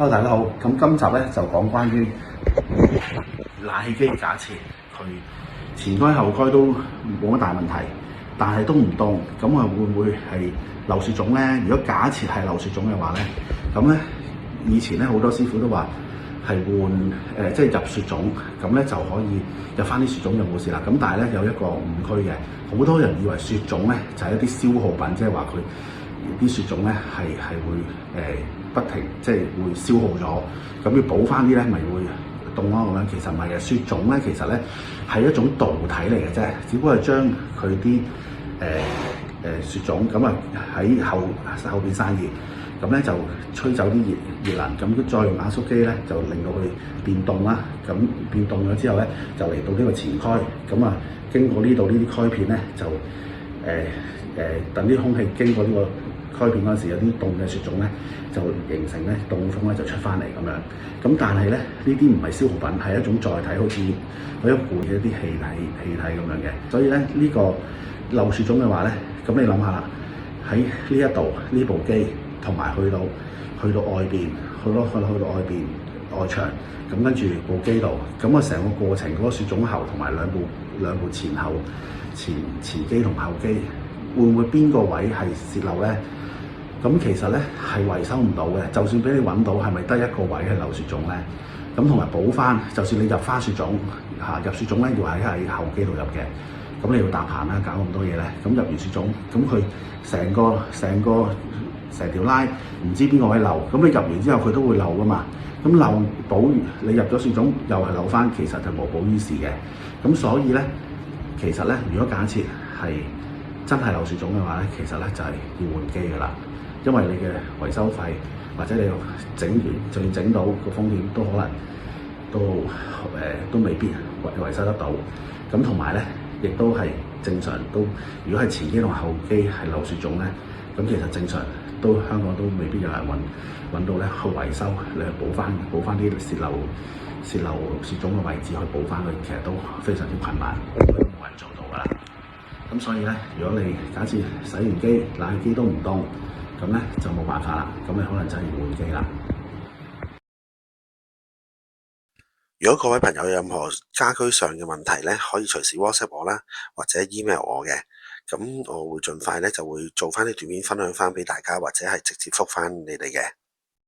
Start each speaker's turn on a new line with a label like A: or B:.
A: Hello，大家好。咁今集咧就講關於冷氣機，假設佢前開後開都冇乜大問題，但係都唔凍，咁啊會唔會係漏雪種咧？如果假設係漏雪種嘅話咧，咁咧以前咧好多師傅都話係換即係入雪種，咁咧就可以入翻啲雪種就冇事啦。咁但係咧有一個誤區嘅，好多人以為雪種咧就係一啲消耗品，即係話佢啲雪種咧係會不停即係會消耗咗，咁要補翻啲咧咪會凍咯咁樣。其實唔係嘅，雪種咧其實咧係一種導體嚟嘅啫，只不過係將佢啲雪種咁啊喺後邊散熱，咁咧就吹走啲熱能，咁再用壓縮機咧就令到佢變凍啦。咁變凍咗之後咧就嚟到呢個前開，咁啊經過呢度呢啲開片咧就等啲空氣經過呢個開片嗰陣時，有啲凍嘅雪種咧就形成咧凍風咧就出翻嚟咁樣。咁但係咧呢啲唔係消耗品，係一種載體，好似嗰一罐嘅一啲氣體咁樣嘅。所以咧呢個漏雪種嘅話咧，咁你諗下啦，喺呢一度呢部機同埋去到外邊，去到外邊外牆，咁跟住部機度，咁啊成個過程嗰個雪種喉同埋兩部前機同後機，會唔會邊個位係泄漏咧？咁其實咧係維修唔到嘅，就算俾你揾到，係咪得一個位係漏雪種咧？咁同埋補翻，就算你入翻雪種入雪種咧要喺後機度入嘅，咁你要搭棚啦，搞咁多嘢咧，咁入完雪種，咁佢成條拉唔知邊個位漏，咁你入完之後佢都會漏噶嘛，咁漏補完你入咗雪種又係漏翻，其實就無補於事嘅。咁所以咧，其實咧如果假設係真係漏雪種嘅話咧，其實咧就係要換機噶啦，因為你嘅維修費或者你整完就要整到個風險都可能都未必維修得到。咁同埋咧，亦都係正常都，如果係前機同後機係漏雪種咧，咁其實正常香港都未必有人揾到咧去維修，你去補翻啲泄漏雪種嘅位置去補翻佢，其實都非常之困難，都冇人做到噶啦。咁所以咧，如果你假設洗完機冷氣機都唔凍，咁咧就冇辦法啦，咁你可能就係要換機啦。
B: 如果各位朋友有任何家居上嘅問題咧，可以隨時 WhatsApp 我啦，或者 email 我嘅，咁我會盡快咧就會做翻啲短片分享翻俾大家，或者係直接覆翻你哋嘅。